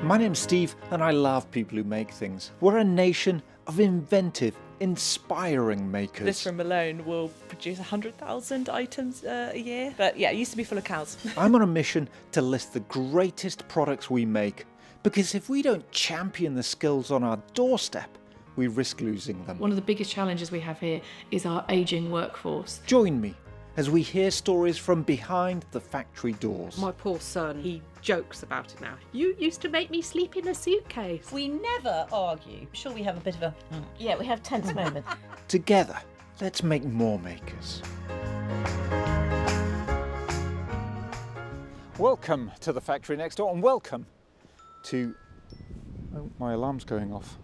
My name's Steve and I love people who make things. We're a nation of inventive, inspiring makers. This room alone will produce 100,000 items a year. But yeah, it used to be full of cows. I'm on a mission to list the greatest products we make, because if we don't champion the skills on our doorstep, we risk losing them. One of the biggest challenges we have here is our ageing workforce. Join me as we hear stories from behind the factory doors. My poor son, he jokes about it now. You used to make me sleep in a suitcase. We never argue. Sure, we have a bit of a... Yeah, we have tense moments. Together, let's make more makers. Welcome to the factory next door, and welcome to... Oh, my alarm's going off.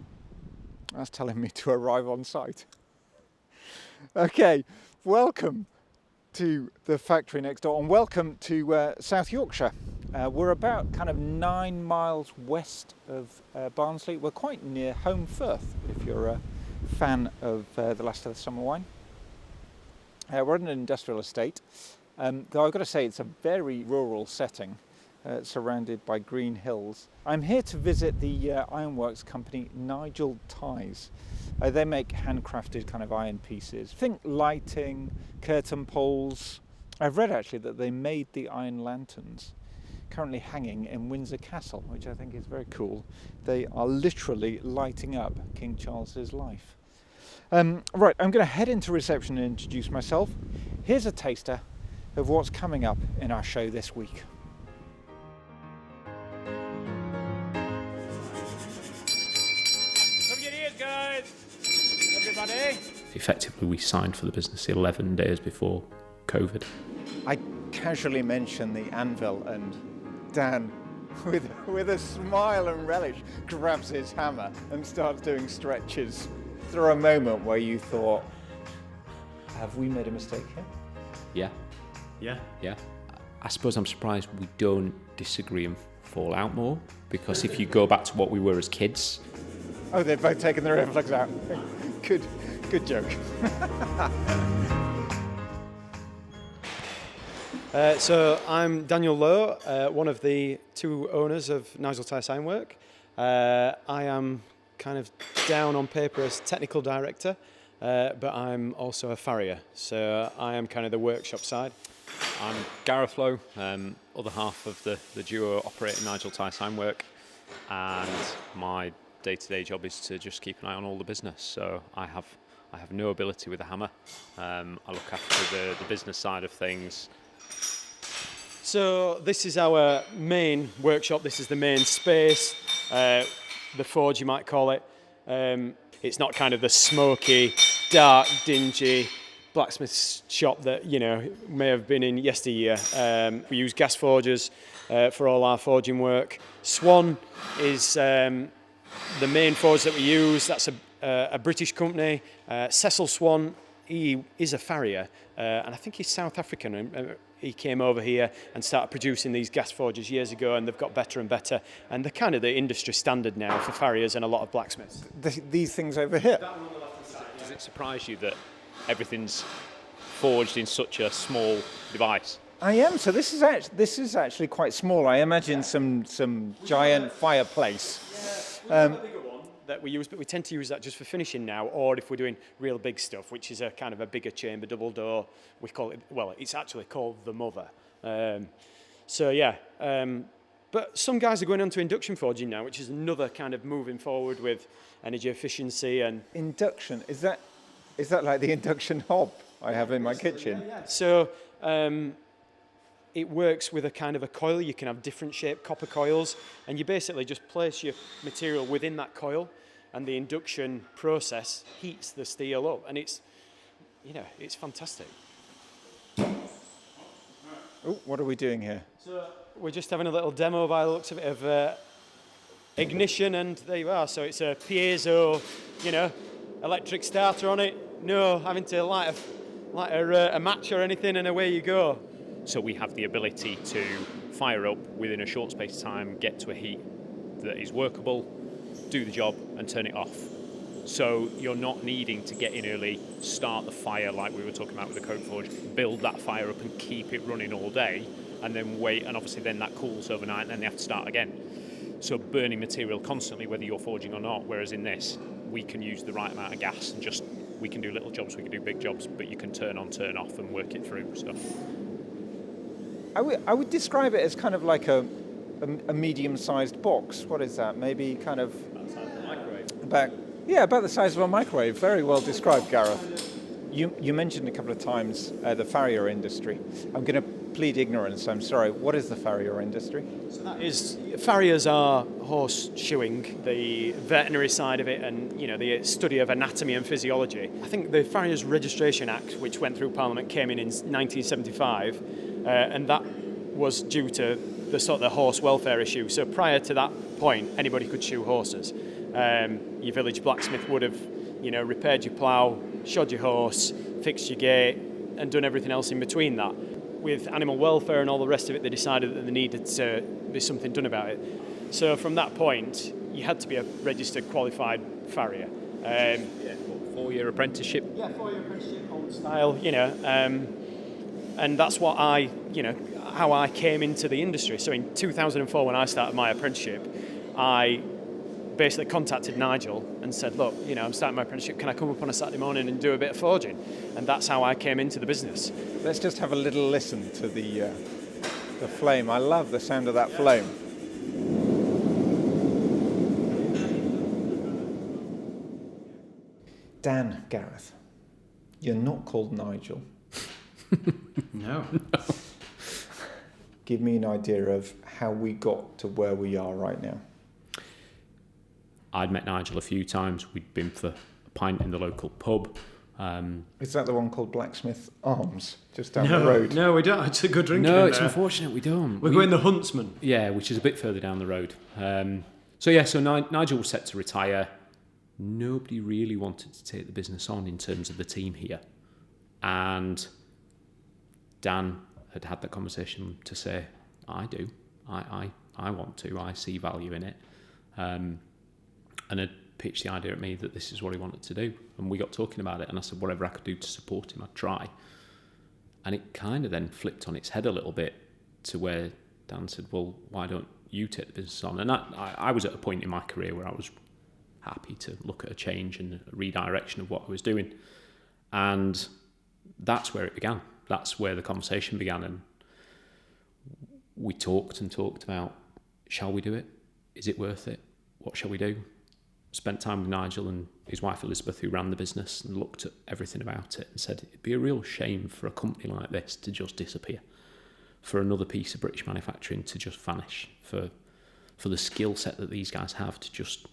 That's telling me to arrive on site. Okay, welcome to the factory next door, and welcome to South Yorkshire. We're about kind of 9 miles west of Barnsley. We're quite near Home Firth, if you're a fan of The Last of the Summer Wine. We're in an industrial estate, though I've got to say it's a very rural setting, surrounded by green hills. I'm here to visit the ironworks company Nigel Tyas. They make handcrafted kind of iron pieces. Think lighting, curtain poles. I've read actually that they made the iron lanterns currently hanging in Windsor Castle, which I think is very cool. They are literally lighting up King Charles's life. Right, I'm going to head into reception and introduce myself. Here's a taster of what's coming up in our show this week. Effectively, we signed for the business 11 days before COVID. I casually mention the anvil, and Dan, with a smile and relish, grabs his hammer and starts doing stretches. Is there a moment where you thought, have we made a mistake here? Yeah. I suppose I'm surprised we don't disagree and fall out more, because if you go back to what we were as kids... Oh, they've both taken their earplugs out. Good joke. So I'm Daniel Lowe, one of the two owners of Nigel Tyas Ironwork. I am kind of down on paper as technical director, but I'm also a farrier, so I am kind of the workshop side. I'm Gareth Lowe, other half of the duo operating Nigel Tyas Ironwork, and my day-to-day job is to just keep an eye on all the business. So I have no ability with a hammer. I look after the business side of things. So this is our main workshop. This is the main space, the forge you might call it. It's not kind of the smoky, dark, dingy blacksmith shop that may have been in yesteryear. We use gas forges for all our forging work. Swan is the main forge that we use. That's a British company. Cecil Swan, he is a farrier, and I think he's South African. He came over here and started producing these gas forges years ago, and they've got better and better. And they're kind of the industry standard now for farriers and a lot of blacksmiths. These things over here. That one on the left-hand side, yeah. Does it surprise you that everything's forged in such a small device? I am. So this is actually quite small. I imagine some giant fireplace. We have a bigger one that we use, but we tend to use that just for finishing now, or if we're doing real big stuff, which is a kind of a bigger chamber, double door. We call it, well, it's actually called the Mother. But some guys are going on to induction forging now, which is another kind of moving forward with energy efficiency and... Induction, is that like the induction hob I have in my kitchen? Yeah. So it works with a kind of a coil. You can have different shaped copper coils, and you basically just place your material within that coil, and the induction process heats the steel up, and it's fantastic. Oh, what are we doing here? So we're just having a little demo by the looks of it of ignition, and there you are. So it's a piezo, electric starter on it. No having to light a match or anything, and away you go. So we have the ability to fire up within a short space of time, get to a heat that is workable, do the job and turn it off. So you're not needing to get in early, start the fire like we were talking about with the coke forge, build that fire up and keep it running all day, and then wait, and obviously then that cools overnight and then they have to start again. so burning material constantly, whether you're forging or not. Whereas in this, we can use the right amount of gas and we can do little jobs, we can do big jobs, but you can turn on, turn off, and work it through. So I would describe it as kind of like a medium-sized box. What is that? Maybe kind of about the size of a microwave. Very well described, Gareth. You mentioned a couple of times the farrier industry. I'm going to plead ignorance. I'm sorry. What is the farrier industry? So that is, farriers are horse shoeing, the veterinary side of it, and the study of anatomy and physiology. I think the Farriers Registration Act, which went through Parliament, came in 1975, and that was due to the horse welfare issue. So prior to that point, anybody could shoe horses. Your village blacksmith would have, repaired your plough, shod your horse, fixed your gate, and done everything else in between that. With animal welfare and all the rest of it, they decided that there needed to be something done about it. So from that point, you had to be a registered qualified farrier. 4-year apprenticeship. Yeah, 4-year apprenticeship, old style, and that's what how I came into the industry. So in 2004, when I started my apprenticeship, I basically contacted Nigel and said, look, I'm starting my apprenticeship, can I come up on a Saturday morning and do a bit of forging? And that's how I came into the business. Let's just have a little listen to the flame. I love the sound of that flame. Dan, Gareth, you're not called Nigel. No. Give me an idea of how we got to where we are right now. I'd met Nigel a few times. We'd been for a pint in the local pub. Is that the one called Blacksmith Arms, just down the road? No, we don't. It's a good drink. No, it's unfortunate we don't. We're going the Huntsman. Yeah, which is a bit further down the road. So Nigel was set to retire. Nobody really wanted to take the business on in terms of the team here. And Dan had that conversation to say, I do. I want to. I see value in it. And had pitched the idea at me that this is what he wanted to do. And we got talking about it, and I said whatever I could do to support him, I'd try. And it kind of then flipped on its head a little bit to where Dan said, well, why don't you take the business on? And I was at a point in my career where I was happy to look at a change and a redirection of what I was doing. And that's where it began. That's where the conversation began. And we talked about, shall we do it? Is it worth it? What shall we do? Spent time with Nigel and his wife Elizabeth, who ran the business, and looked at everything about it and said it'd be a real shame for a company like this to just disappear, for another piece of British manufacturing to just vanish, for the skill set that these guys have to just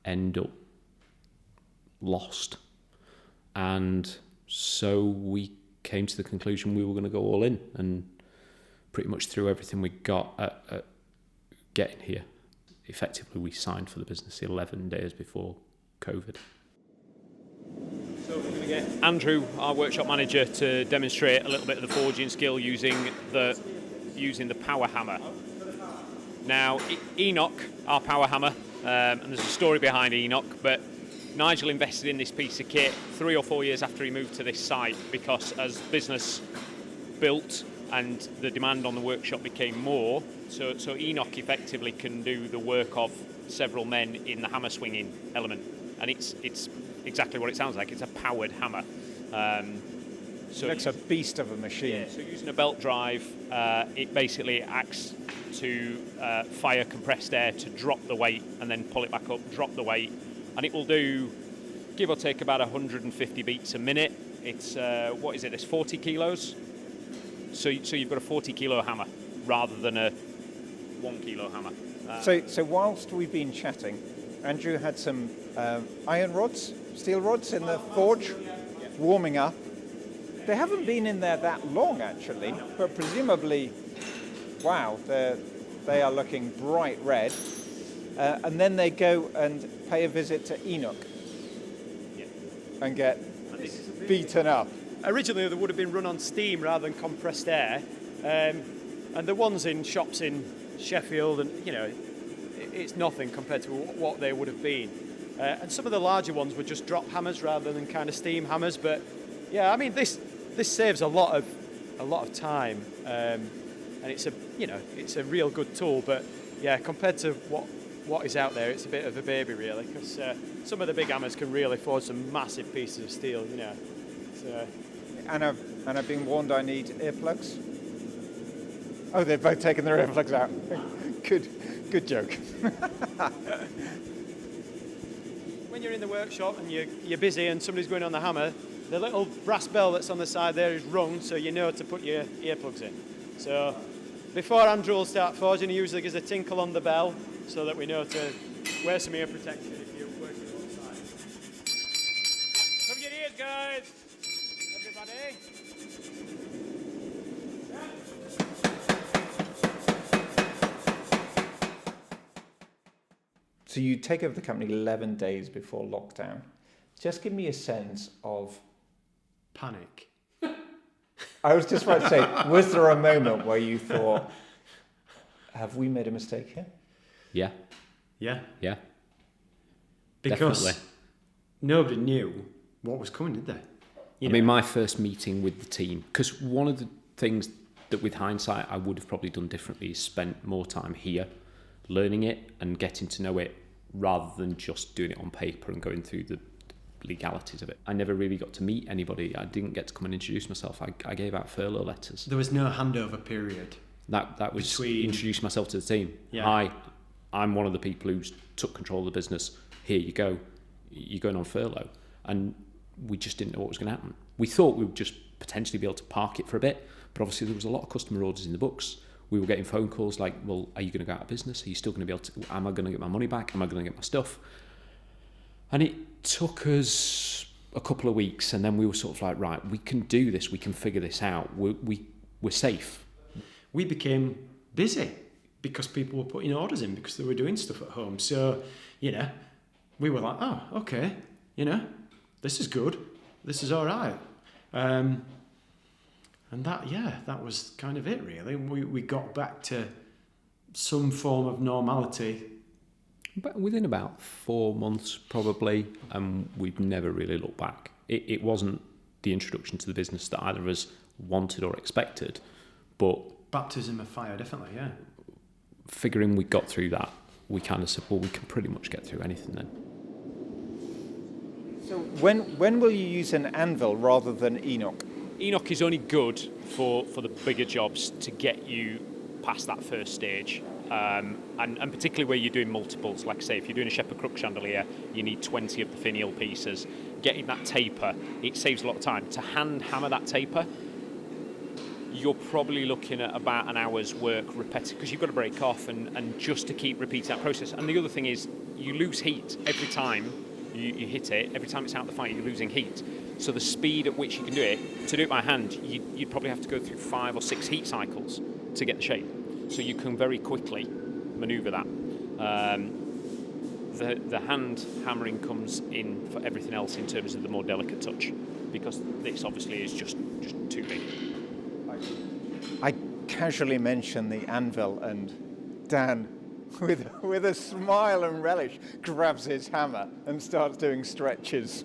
end up lost. And so we came to the conclusion we were going to go all in, and pretty much threw everything we got at getting here. Effectively, we signed for the business 11 days before COVID. So we're going to get Andrew, our workshop manager, to demonstrate a little bit of the forging skill using the power hammer. Now, Enoch, our power hammer, and there's a story behind Enoch, but Nigel invested in this piece of kit 3 or 4 years after he moved to this site, because as business built and the demand on the workshop became more, so Enoch effectively can do the work of several men in the hammer swinging element, and it's exactly what it sounds like. It's a powered hammer. So it's a beast of a machine. Yeah, so using a belt drive, it basically acts to fire compressed air to drop the weight and then pull it back up, drop the weight, and it will do, give or take, about 150 beats a minute. It's, it's 40 kilos? So you've got a 40 kilo hammer rather than a 1 kilo hammer. So whilst we've been chatting, Andrew had some iron rods, steel rods in the forge, warming up. They haven't been in there that long, actually, but presumably, wow, they are looking bright red. And then they go and pay a visit to Enoch and get beaten up. Originally, they would have been run on steam rather than compressed air, and the ones in shops in Sheffield, and it's nothing compared to what they would have been. And some of the larger ones were just drop hammers rather than kind of steam hammers. But yeah, I mean, this saves a lot of time. and it's a real good tool. But yeah, compared to what is out there, it's a bit of a baby really, because some of the big hammers can really forge some massive pieces of steel, you know. So, And I've been warned I need earplugs. Oh, they've both taken their earplugs out. Good joke. when you're in the workshop and you're busy and somebody's going on the hammer, the little brass bell that's on the side there is rung, so you know to put your earplugs in. So before hand drills start forging, he usually gives a tinkle on the bell so that we know to wear some ear protection if you're working outside. Cover your ears, guys! Everybody! So you take over the company 11 days before lockdown. Just give me a sense of... Panic. I was just about to say, was there a moment where you thought, have we made a mistake here? Yeah. Yeah. Yeah. Because definitely. Nobody knew what was coming, did they? I mean, my first meeting with the team, because one of the things that with hindsight I would have probably done differently is spent more time here learning it and getting to know it rather than just doing it on paper and going through the legalities of it. I never really got to meet anybody. I didn't get to come and introduce myself. I gave out furlough letters. There was no handover period. That was Between... introduce myself to the team. Yeah. Hi, I'm one of the people who took control of the business. Here you go. You're going on furlough. And we just didn't know what was going to happen. We thought we would just potentially be able to park it for a bit, but obviously there was a lot of customer orders in the books. We were getting phone calls like, well, are you going to go out of business? Are you still going to be able to, am I going to get my money back? Am I going to get my stuff? And it took us a couple of weeks, and then we were sort of like, right, we can do this. We can figure this out. We're safe. We became busy because people were putting orders in because they were doing stuff at home. So, we were like, oh, okay, this is good. This is all right. And that was kind of it, really. We got back to some form of normality. But within about 4 months, probably, we've never really looked back. It wasn't the introduction to the business that either of us wanted or expected, but... Baptism of fire, definitely, yeah. Figuring we got through that, we kind of said, well, we can pretty much get through anything then. So when will you use an anvil rather than Enoch? Enoch is only good for the bigger jobs to get you past that first stage. And particularly where you're doing multiples, like I say, if you're doing a shepherd crook chandelier, you need 20 of the finial pieces. Getting that taper, it saves a lot of time. To hand hammer that taper, you're probably looking at about an hour's work repetitive, because you've got to break off and just to keep repeating that process. And the other thing is, you lose heat every time you hit it. Every time it's out the fire, you're losing heat. So the speed at which you can do it, to do it by hand, you'd probably have to go through 5 or 6 heat cycles to get the shape. So you can very quickly manoeuvre that. The hand hammering comes in for everything else in terms of the more delicate touch, because this obviously is just too big. I casually mention the anvil, and Dan, with a smile and relish, grabs his hammer and starts doing stretches,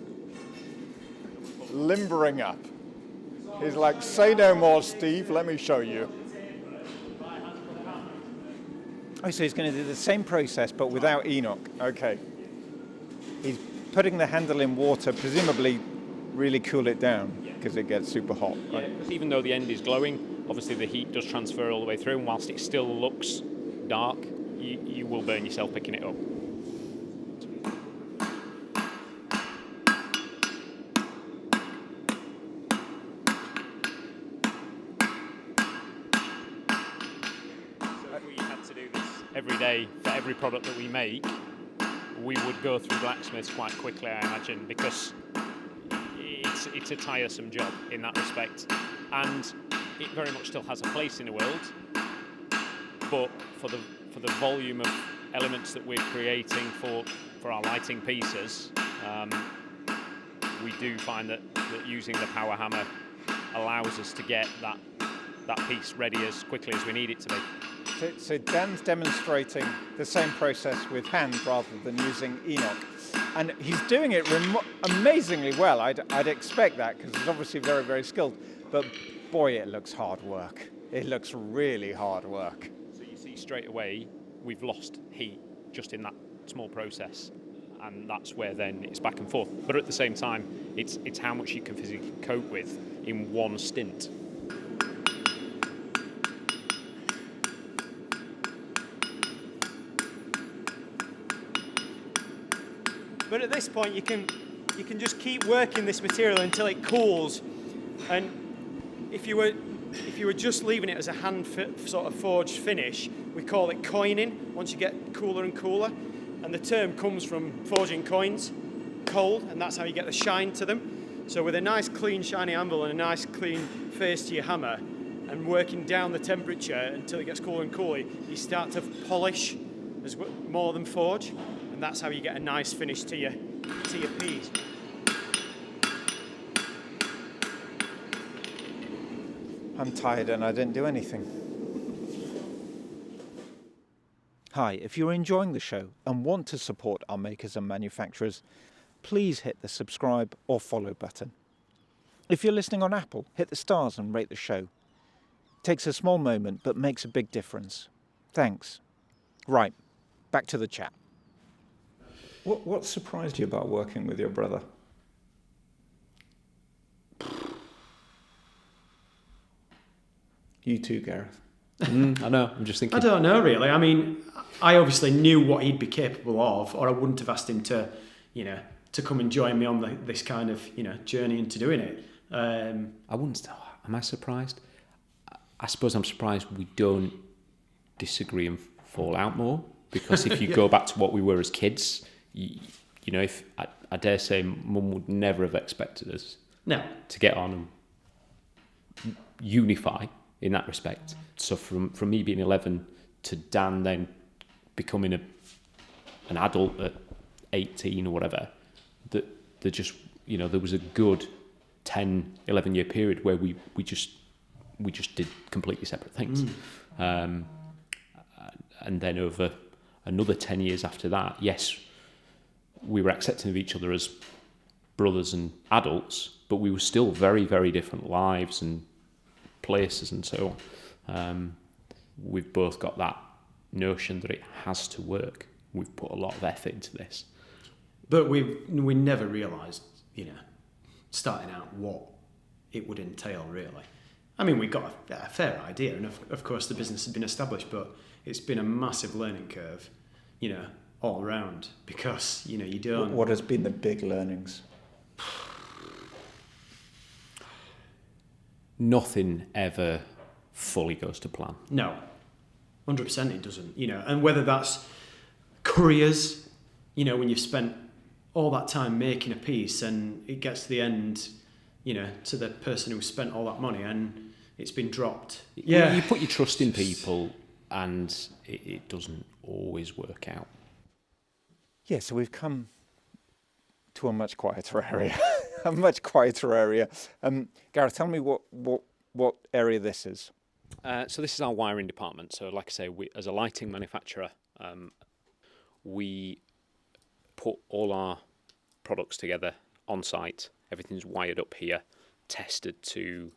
limbering up. He's like, say no more, Steve, let me show you. Oh, so he's going to do the same process, but without Enoch. Okay. He's putting the handle in water, presumably really cool it down, because it gets super hot. Right? Yeah, because even though the end is glowing, obviously the heat does transfer all the way through, and whilst it still looks dark, you will burn yourself picking it up. So if we had to do this every day for every product that we make, we would go through Blacksmiths quite quickly, I imagine, because it's a tiresome job in that respect, and it very much still has a place in the world, but for the volume of elements that we're creating for our lighting pieces, we do find that using the power hammer allows us to get that piece ready as quickly as we need it to be. So Dan's demonstrating the same process with hand rather than using Enoch. And he's doing it amazingly well. I'd expect that, because he's obviously very, very skilled. But boy, it looks hard work. It looks really hard work. So you see straight away we've lost heat just in that small process, and that's where then it's back and forth. But at the same time, it's how much you can physically cope with in one stint. But at this point, you can just keep working this material until it cools. And if you were just leaving it as a sort of forged finish, we call it coining. Once you get cooler and cooler, and the term comes from forging coins, cold, and that's how you get the shine to them. So with a nice clean shiny anvil and a nice clean face to your hammer, and working down the temperature until it gets cooler and cooler, you start to polish as more than forge, and that's how you get a nice finish to your piece. I'm tired and I didn't do anything. Hi, if you're enjoying the show and want to support our makers and manufacturers, please hit the subscribe or follow button. If you're listening on Apple, hit the stars and rate the show. It takes a small moment but makes a big difference. Thanks. Right, back to the chat. What surprised you about working with your brother? You too, Gareth. I know, I'm just thinking. I don't know, really. I mean, I obviously knew what he'd be capable of, or I wouldn't have asked him to, to come and join me on this kind of, journey into doing it. I wouldn't. Am I surprised? I suppose I'm surprised we don't disagree and fall out more, because if you go back to what we were as kids, if I dare say, Mum would never have expected us to get on and unify in that respect. So from me being 11 to Dan then becoming an adult at 18 or whatever, that there just there was a good 10, 11 year period where we just did completely separate things. And then over another 10 years after that, yes, we were accepting of each other as brothers and adults, but we were still very, very different lives and places and so on. We've both got that notion that it has to work. We've put a lot of effort into this. But we never realised, starting out what it would entail, really. I mean, we got a fair idea, and of course the business had been established, but it's been a massive learning curve, all around, because, you don't... What has been the big learnings? Nothing ever fully goes to plan. No, 100% it doesn't, and whether that's couriers, when you've spent all that time making a piece and it gets to the end, to the person who spent all that money and it's been dropped. Yeah. You put your trust in people and it doesn't always work out. Yeah, so we've come to a much quieter area. A much quieter area. Gareth, tell me what area this is. So this is our wiring department. So like I say, we, as a lighting manufacturer, we put all our products together on site. Everything's wired up here, tested to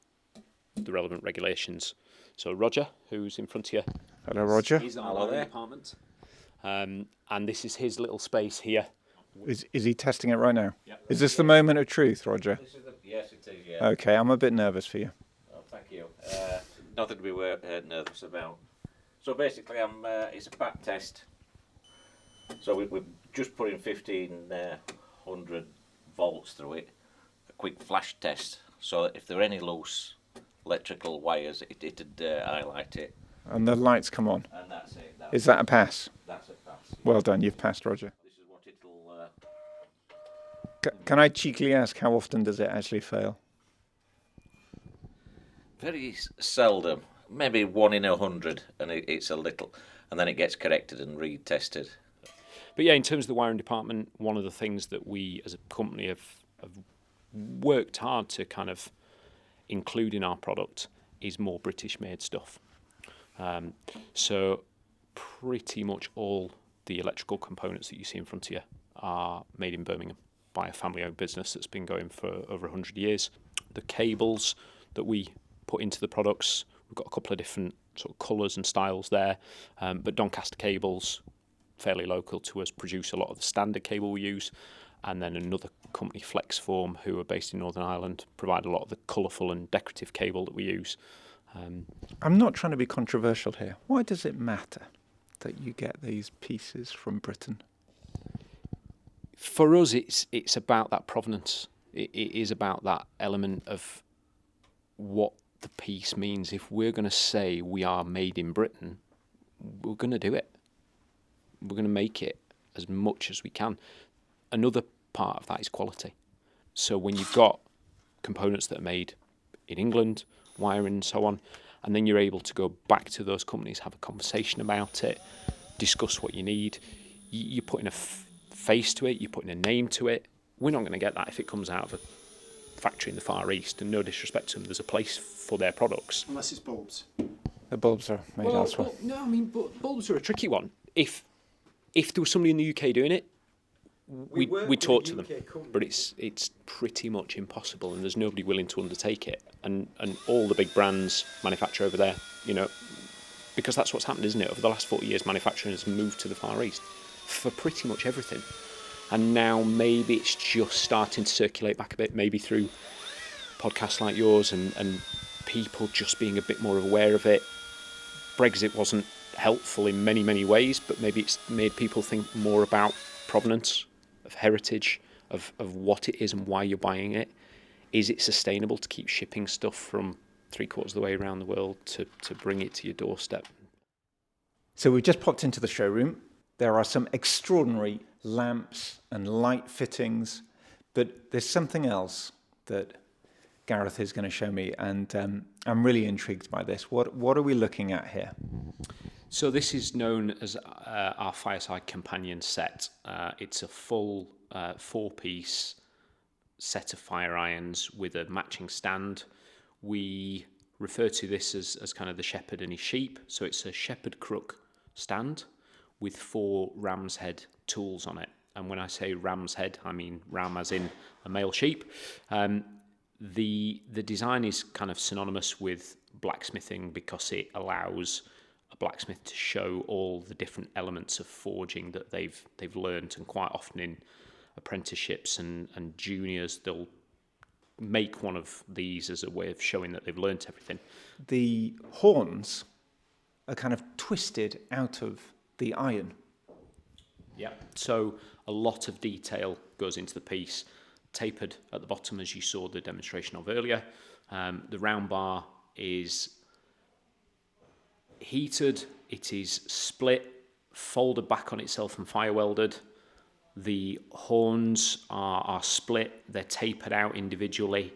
the relevant regulations. So Roger, who's in front of you. Hello, Roger. He's our wiring department. And this is his little space here. Is he testing it right now? Yep. Is this the moment of truth, Roger? Yes, it is, yeah. Okay, I'm a bit nervous for you. Oh, thank you. Nothing to be nervous about. So basically, it's a back test. So we're just putting 1500 volts through it, a quick flash test. So if there are any loose electrical wires, it'd highlight it. And the lights come on. And that's it. Is that a pass? That's a pass. Well done, you've passed, Roger. This is what it'll... Can I cheekily ask, how often does it actually fail? Very seldom. Maybe 1 in 100, and it's a little. And then it gets corrected and retested. But yeah, in terms of the wiring department, one of the things that we as a company have worked hard to kind of include in our product is more British-made stuff. So pretty much all the electrical components that you see in front of you are made in Birmingham by a family-owned business that's been going for over 100 years. The cables that we put into the products We've got a couple of different sort of colours and styles there, but Doncaster Cables, fairly local to us, produce a lot of the standard cable we use, and then another company, Flexform, who are based in Northern Ireland, provide a lot of the colourful and decorative cable that we use. I'm not trying to be controversial here. Why does it matter that you get these pieces from Britain? For us, it's about that provenance. It is about that element of what the piece means. If we're going to say we are made in Britain, we're going to do it. We're going to make it as much as we can. Another part of that is quality. So when you've got components that are made in England, wiring and so on, and then you're able to go back to those companies, have a conversation about it, discuss what you need, you're putting a face to it, you're putting a name to it. We're not going to get that if it comes out of a factory in the Far East, and no disrespect to them, there's a place for their products. Unless it's bulbs. The bulbs are made elsewhere. No, I mean, bulbs are a tricky one. If there was somebody in the UK doing it, we talk to them, but it's pretty much impossible, and there's nobody willing to undertake it. And all the big brands manufacture over there, because that's what's happened, isn't it? Over the last 40 years, manufacturing has moved to the Far East for pretty much everything. And now maybe it's just starting to circulate back a bit, maybe through podcasts like yours and people just being a bit more aware of it. Brexit wasn't helpful in many, many ways, but maybe it's made people think more about provenance, of heritage, of what it is and why you're buying it. Is it sustainable to keep shipping stuff from 3/4 of the way around the world to bring it to your doorstep? So we've just popped into the showroom. There are some extraordinary lamps and light fittings, but there's something else that Gareth is going to show me, and I'm really intrigued by this. What are we looking at here? So this is known as our Fireside Companion set. It's a full 4-piece set of fire irons with a matching stand. We refer to this as kind of the shepherd and his sheep. So it's a shepherd crook stand with 4 ram's head tools on it. And when I say ram's head, I mean ram as in a male sheep. The design is kind of synonymous with blacksmithing because it allows a blacksmith to show all the different elements of forging that they've learned, and quite often in apprenticeships and juniors they'll make one of these as a way of showing that they've learnt everything. The horns are kind of twisted out of the iron. Yeah. So a lot of detail goes into the piece. Tapered at the bottom, as you saw the demonstration of earlier. The round bar is heated, it is split, folded back on itself and fire welded. The horns are split, they're tapered out individually,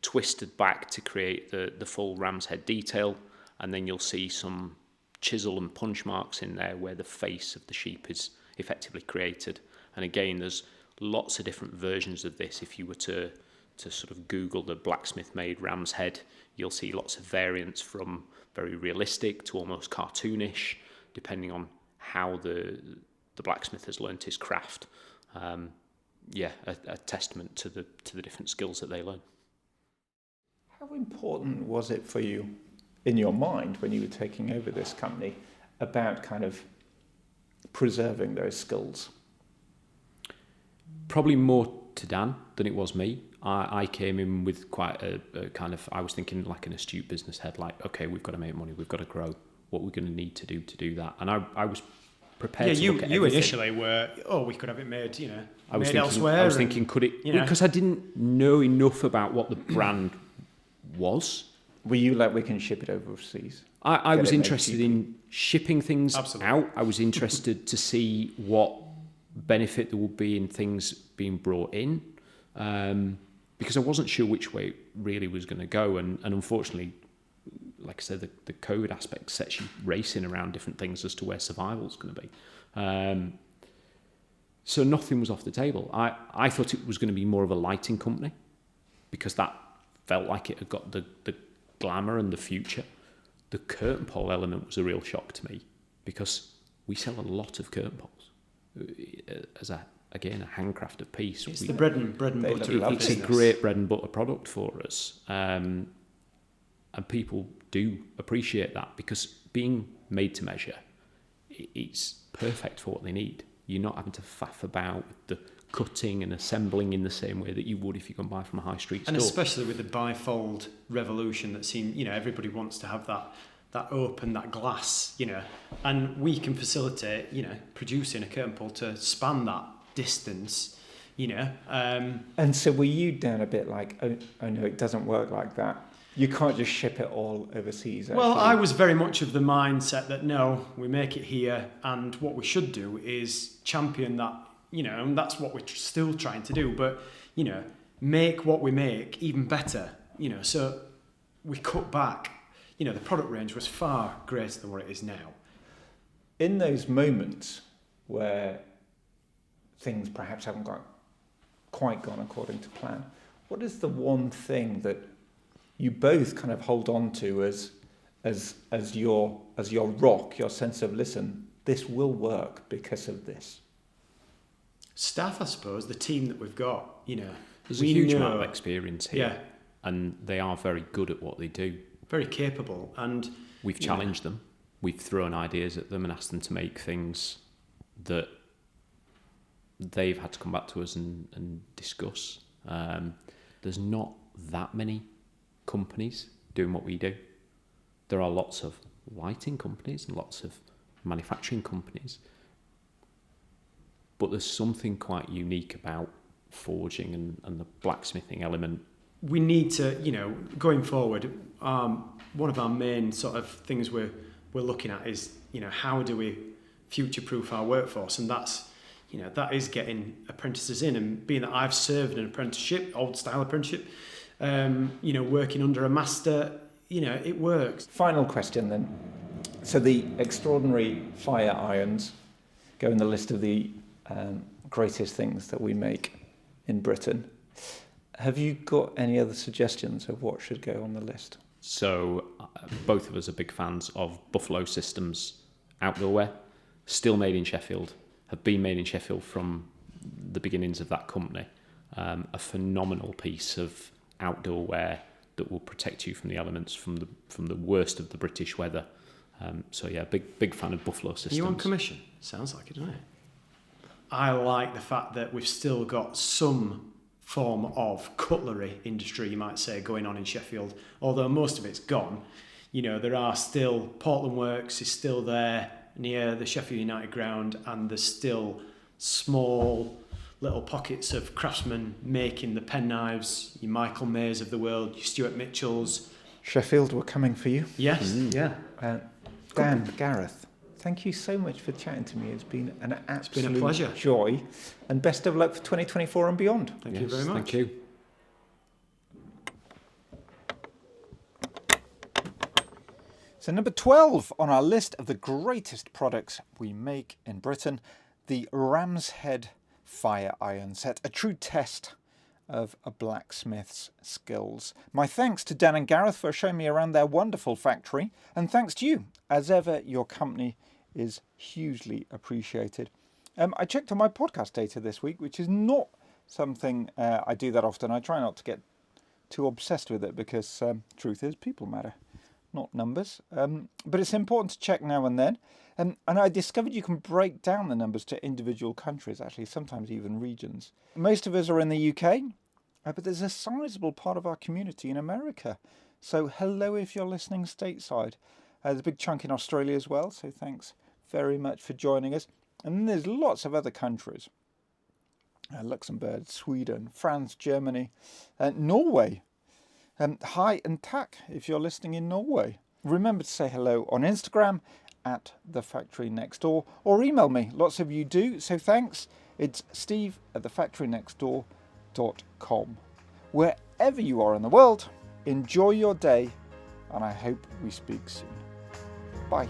twisted back to create the full ram's head detail, and then you'll see some chisel and punch marks in there where the face of the sheep is effectively created. And again, there's lots of different versions of this. If you were to sort of Google the blacksmith made ram's head, you'll see lots of variants from very realistic to almost cartoonish, depending on how the blacksmith has learnt his craft. A testament to the different skills that they learn. How important was it for you, in your mind, when you were taking over this company, about kind of preserving those skills? Probably more to Dan than it was me. I came in with quite a kind of, I was thinking like an astute business head, like, okay, we've got to make money, we've got to grow, what we're going to need to do that. And I was prepared to look at you everything. initially were, we could have it made, I was made thinking, elsewhere. I was thinking, could it, because I didn't know enough about what the brand was. Were you like, we can ship it overseas? I was interested in shipping things Absolutely. out. I was interested to see what benefit there would be in things being brought in, because I wasn't sure which way it really was going to go. And unfortunately, like I said, the COVID aspect sets you racing around different things as to where survival's going to be. So nothing was off the table. I thought it was going to be more of a lighting company, because that felt like it had got the glamour and the future. The curtain pole element was a real shock to me, because we sell a lot of curtain poles as a handcrafted piece. It's the bread and butter. It's a great bread and butter product for us. And And people do appreciate that, because being made to measure, it's perfect for what they need. You're not having to faff about with the cutting and assembling in the same way that you would if you can buy from a high street store. And especially with the bifold revolution that seems, everybody wants to have that open, that glass, and we can facilitate, producing a curtain pole to span that distance, And so were you down a bit like, oh no, it doesn't work like that? You can't just ship it all overseas. Well, actually. I was very much of the mindset that no, we make it here, and what we should do is champion that, and that's what we're still trying to do. But, make what we make even better, so we cut back. The product range was far greater than what it is now. In those moments where things perhaps haven't quite gone according to plan, what is the one thing that you both kind of hold on to as your rock, your sense of, listen, this will work because of this? Staff, I suppose, the team that we've got, There's a huge amount of experience here. Yeah. And they are very good at what they do. Very capable. And we've challenged them. We've thrown ideas at them and asked them to make things that they've had to come back to us and discuss. There's not that many companies doing what we do. There are lots of lighting companies and lots of manufacturing companies, but there's something quite unique about forging and the blacksmithing element. We need to, going forward, one of our main sort of things we're looking at is, how do we future-proof our workforce? And that's, that is getting apprentices in. And being that I've served an apprenticeship, old-style apprenticeship, working under a master, it works. Final question then. So the extraordinary fire irons go in the list of the greatest things that we make in Britain. Have you got any other suggestions of what should go on the list? So both of us are big fans of Buffalo Systems outdoor wear, still made in Sheffield, have been made in Sheffield from the beginnings of that company. A phenomenal piece of outdoor wear that will protect you from the elements, from the worst of the British weather. So yeah, big fan of Buffalo Systems. Are you on commission? Sounds like it, doesn't it? I like the fact that we've still got some form of cutlery industry, you might say, going on in Sheffield, although most of it's gone. There are still, Portland Works is still there near the Sheffield United ground, and there's still small little pockets of craftsmen making the penknives, your Michael Mays of the world, your Stuart Mitchells. Sheffield, we're coming for you. Yes, yeah. Dan, Gareth, thank you so much for chatting to me. It's been an absolute pleasure. Joy, and best of luck for 2024 and beyond. Thank you very much. Thank you. So number 12 on our list of the greatest products we make in Britain, the Ram's Head fire iron set, a true test of a blacksmith's skills. My thanks to Dan and Gareth for showing me around their wonderful factory, and thanks to you. As ever, your company is hugely appreciated. I checked on my podcast data this week, which is not something I do that often. I try not to get too obsessed with it because truth is, people matter, not numbers. But it's important to check now and then. And I discovered you can break down the numbers to individual countries, actually, sometimes even regions. Most of us are in the UK, but there's a sizable part of our community in America. So hello if you're listening stateside. There's a big chunk in Australia as well, so thanks very much for joining us. And then there's lots of other countries. Luxembourg, Sweden, France, Germany, Norway. Hi and tack if you're listening in Norway. Remember to say hello on Instagram at The Factory Next Door, or email me. Lots of you do, so thanks. It's steve@thefactorynextdoor.com. Wherever you are in the world, enjoy your day, and I hope we speak soon. Bye.